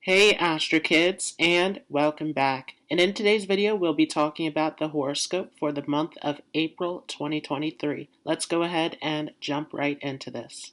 Hey Astro Kids, and welcome back. And in today's video, we'll be talking about the horoscope for the month of April 2023. Let's go ahead and jump right into this.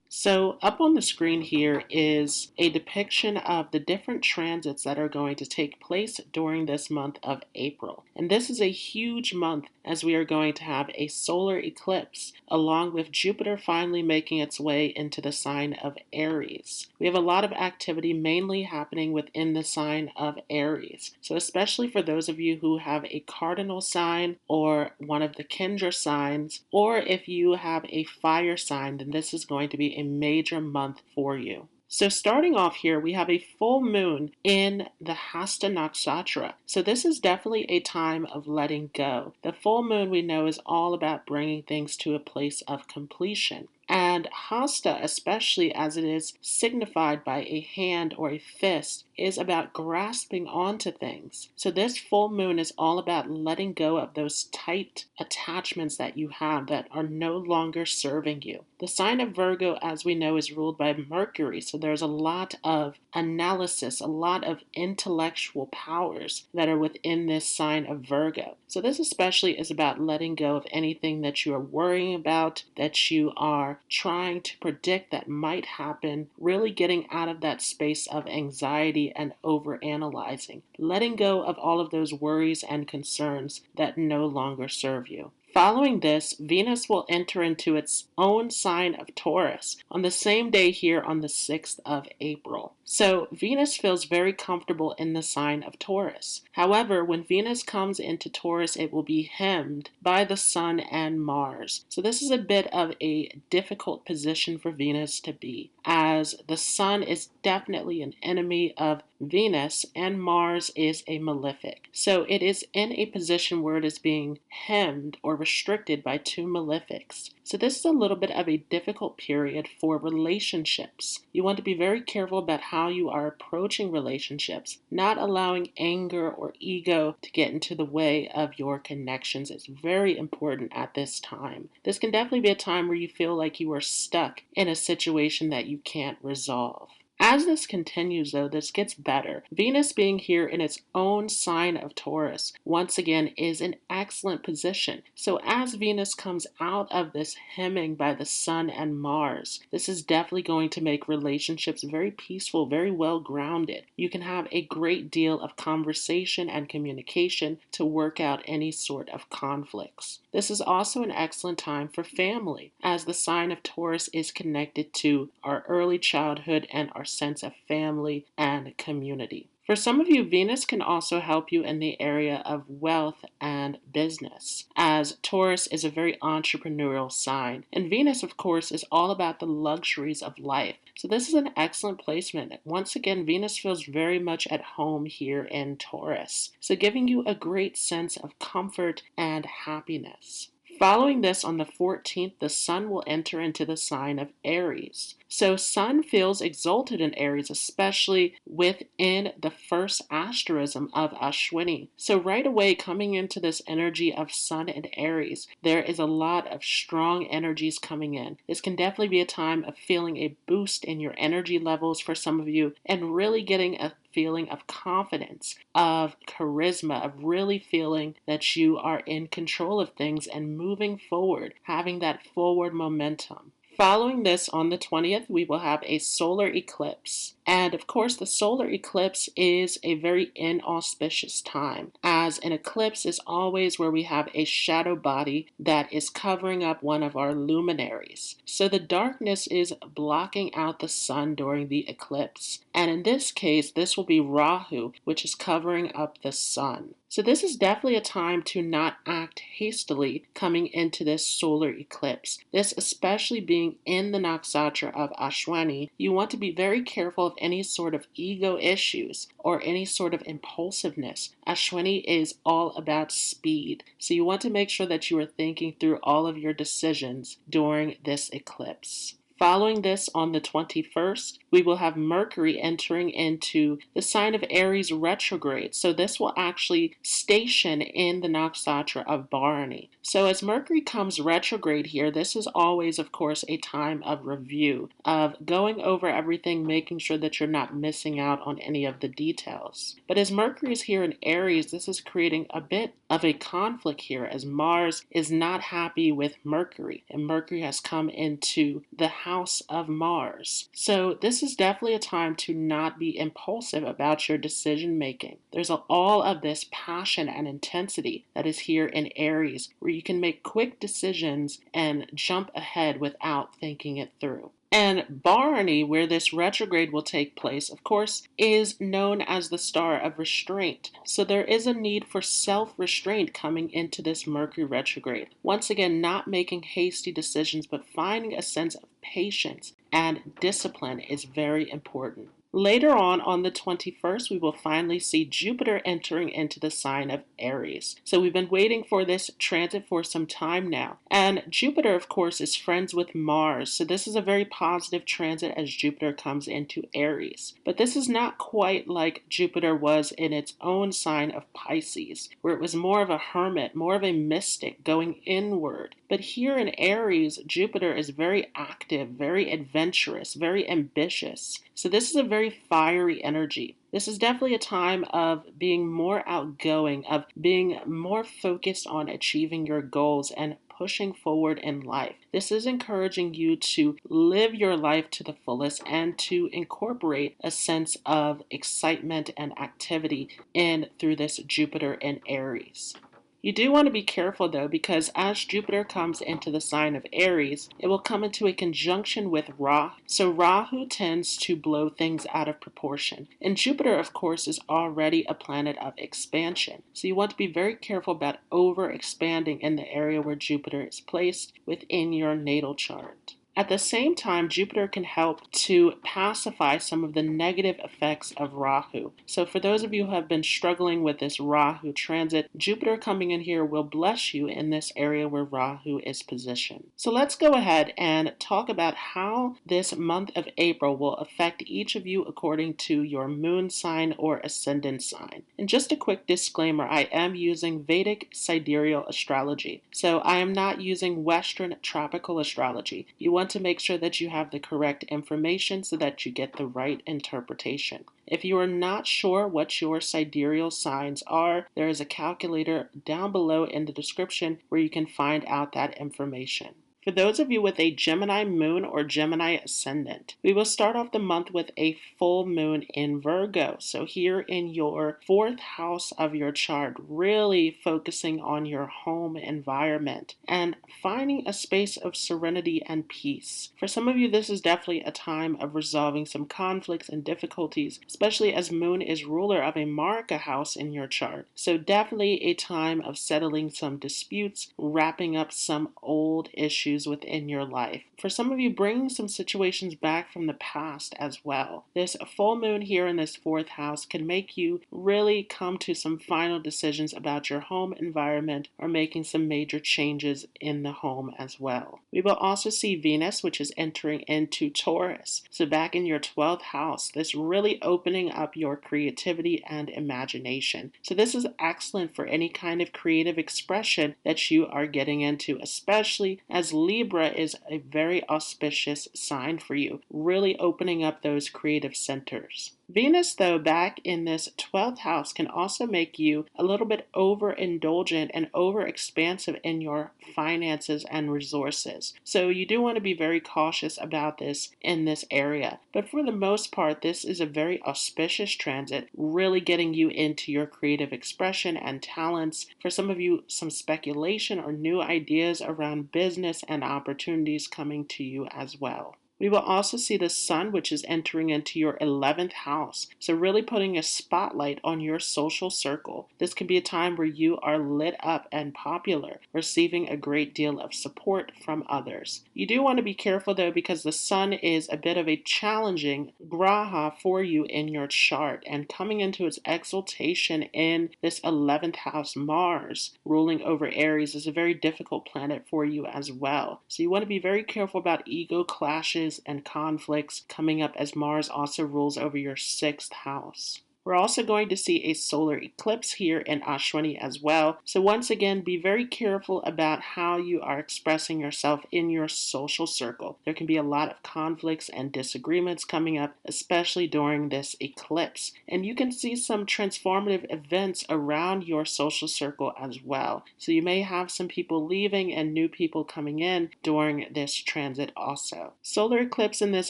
So up on the screen here is a depiction of the different transits that are going to take place during this month of April. And this is a huge month as we are going to have a solar eclipse along with Jupiter finally making its way into the sign of Aries. We have a lot of activity mainly happening within the sign of Aries. So especially for those of you who have a cardinal sign or one of the Kendra signs, or if you have a fire sign, then this is going to be a major month for you. So starting off here, we have a full moon in the Hasta Nakshatra. So this is definitely a time of letting go. The full moon we know is all about bringing things to a place of completion. And Hasta, especially as it is signified by a hand or a fist, is about grasping onto things. So this full moon is all about letting go of those tight attachments that you have that are no longer serving you. The sign of Virgo, as we know, is ruled by Mercury. So there's a lot of analysis, a lot of intellectual powers that are within this sign of Virgo. So this especially is about letting go of anything that you are worrying about, that you are trying to predict that might happen, really getting out of that space of anxiety and overanalyzing, letting go of all of those worries and concerns that no longer serve you. Following this, Venus will enter into its own sign of Taurus on the same day here on the 6th of April. So Venus feels very comfortable in the sign of Taurus. However, when Venus comes into Taurus, it will be hemmed by the Sun and Mars. So this is a bit of a difficult position for Venus to be, as the Sun is definitely an enemy of Venus and Mars is a malefic. So it is in a position where it is being hemmed or restricted by two malefics. So this is a little bit of a difficult period for relationships. You want to be very careful about how you are approaching relationships, not allowing anger or ego to get into the way of your connections. It's very important at this time. This can definitely be a time where you feel like you are stuck in a situation that you can't resolve. As this continues, though, this gets better. Venus being here in its own sign of Taurus, once again, is an excellent position. So as Venus comes out of this hemming by the Sun and Mars, this is definitely going to make relationships very peaceful, very well grounded. You can have a great deal of conversation and communication to work out any sort of conflicts. This is also an excellent time for family, as the sign of Taurus is connected to our early childhood and our sense of family and community. For some of you, Venus can also help you in the area of wealth and business, as Taurus is a very entrepreneurial sign. And Venus, of course, is all about the luxuries of life. So this is an excellent placement. Once again, Venus feels very much at home here in Taurus, so giving you a great sense of comfort and happiness. Following this, on the 14th, the Sun will enter into the sign of Aries. So Sun feels exalted in Aries, especially within the first asterism of Ashwini. So right away, coming into this energy of Sun and Aries, there is a lot of strong energies coming in. This can definitely be a time of feeling a boost in your energy levels for some of you, and really getting a feeling of confidence, of charisma, of really feeling that you are in control of things and moving forward, having that forward momentum. Following this, on the 20th, we will have a solar eclipse. And of course, the solar eclipse is a very inauspicious time, as an eclipse is always where we have a shadow body that is covering up one of our luminaries. So the darkness is blocking out the sun during the eclipse. And in this case, this will be Rahu, which is covering up the sun. So this is definitely a time to not act hastily coming into this solar eclipse. This especially being in the nakshatra of Ashwini, you want to be very careful of any sort of ego issues or any sort of impulsiveness. Ashwini is all about speed. So you want to make sure that you are thinking through all of your decisions during this eclipse. Following this, on the 21st, we will have Mercury entering into the sign of Aries retrograde. So this will actually station in the nakshatra of Bharani. So as Mercury comes retrograde here, this is always, of course, a time of review, of going over everything, making sure that you're not missing out on any of the details. But as Mercury is here in Aries, this is creating a bit of a conflict here, as Mars is not happy with Mercury, and Mercury has come into the house of Mars. So this is definitely a time to not be impulsive about your decision making. There's all of this passion and intensity that is here in Aries, where you can make quick decisions and jump ahead without thinking it through. And Bharani, where this retrograde will take place, of course, is known as the star of restraint. So there is a need for self-restraint coming into this Mercury retrograde. Once again, not making hasty decisions, but finding a sense of patience and discipline is very important. Later on the 21st, we will finally see Jupiter entering into the sign of Aries. So we've been waiting for this transit for some time now. And Jupiter, of course, is friends with Mars. So this is a very positive transit as Jupiter comes into Aries. But this is not quite like Jupiter was in its own sign of Pisces, where it was more of a hermit, more of a mystic going inward. But here in Aries, Jupiter is very active, very adventurous, very ambitious. So this is a very fiery energy. This is definitely a time of being more outgoing, of being more focused on achieving your goals and pushing forward in life. This is encouraging you to live your life to the fullest and to incorporate a sense of excitement and activity in through this Jupiter in Aries. You do want to be careful though, because as Jupiter comes into the sign of Aries, it will come into a conjunction with Rahu. So Rahu tends to blow things out of proportion. And Jupiter, of course, is already a planet of expansion. So you want to be very careful about over expanding in the area where Jupiter is placed within your natal chart. At the same time, Jupiter can help to pacify some of the negative effects of Rahu. So for those of you who have been struggling with this Rahu transit, Jupiter coming in here will bless you in this area where Rahu is positioned. So let's go ahead and talk about how this month of April will affect each of you according to your moon sign or ascendant sign. And just a quick disclaimer, I am using Vedic Sidereal astrology. So I am not using Western tropical astrology. You want to make sure that you have the correct information so that you get the right interpretation. If you are not sure what your sidereal signs are, there is a calculator down below in the description where you can find out that information. For those of you with a Gemini moon or Gemini ascendant, we will start off the month with a full moon in Virgo. So here in your fourth house of your chart, really focusing on your home environment and finding a space of serenity and peace. For some of you, this is definitely a time of resolving some conflicts and difficulties, especially as moon is ruler of a Marka house in your chart. So definitely a time of settling some disputes, wrapping up some old issues within your life. For some of you, bringing some situations back from the past as well. This full moon here in this fourth house can make you really come to some final decisions about your home environment or making some major changes in the home as well. We will also see Venus, which is entering into Taurus. So back in your 12th house, this really opening up your creativity and imagination. So this is excellent for any kind of creative expression that you are getting into, especially as Libra is a very auspicious sign for you, really opening up those creative centers. Venus, though, back in this 12th house can also make you a little bit overindulgent and overexpansive in your finances and resources. So you do want to be very cautious about this in this area. But for the most part, this is a very auspicious transit, really getting you into your creative expression and talents. For some of you, some speculation or new ideas around business and opportunities coming to you as well. We will also see the sun, which is entering into your 11th house. So really putting a spotlight on your social circle. This can be a time where you are lit up and popular, receiving a great deal of support from others. You do want to be careful though, because the sun is a bit of a challenging graha for you in your chart, and coming into its exaltation in this 11th house, Mars ruling over Aries, is a very difficult planet for you as well. So you want to be very careful about ego clashes changes and conflicts coming up as Mars also rules over your 6th house. We're also going to see a solar eclipse here in Ashwini as well. So once again, be very careful about how you are expressing yourself in your social circle. There can be a lot of conflicts and disagreements coming up, especially during this eclipse. And you can see some transformative events around your social circle as well. So you may have some people leaving and new people coming in during this transit also. Solar eclipse in this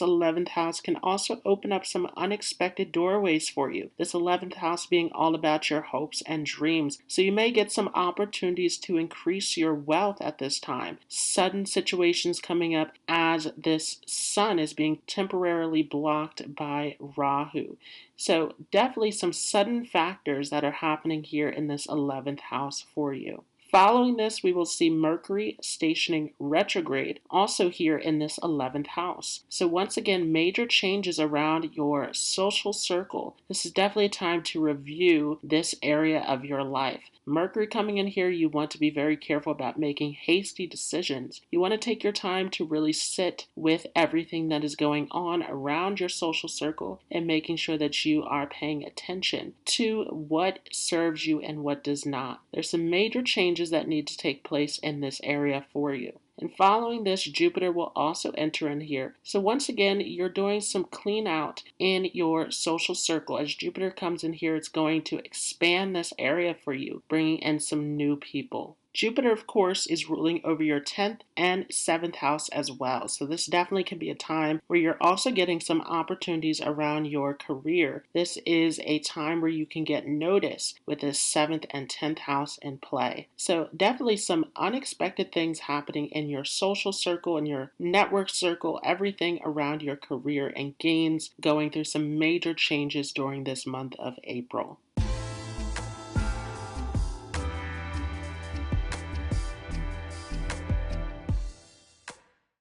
11th house can also open up some unexpected doorways for you. This 11th house being all about your hopes and dreams. So you may get some opportunities to increase your wealth at this time. Sudden situations coming up as this sun is being temporarily blocked by Rahu. So definitely some sudden factors that are happening here in this 11th house for you. Following this, we will see Mercury stationing retrograde also here in this 11th house. So once again, major changes around your social circle. This is definitely a time to review this area of your life. Mercury coming in here, you want to be very careful about making hasty decisions. You want to take your time to really sit with everything that is going on around your social circle and making sure that you are paying attention to what serves you and what does not. There's some major changes that need to take place in this area for you. And following this, Jupiter will also enter in here. So once again, you're doing some clean out in your social circle. As Jupiter comes in here, it's going to expand this area for you, bringing in some new people. Jupiter, of course, is ruling over your 10th and 7th house as well. So this definitely can be a time where you're also getting some opportunities around your career. This is a time where you can get notice with this 7th and 10th house in play. So definitely some unexpected things happening in your social circle, in your network circle, everything around your career and gains going through some major changes during this month of April.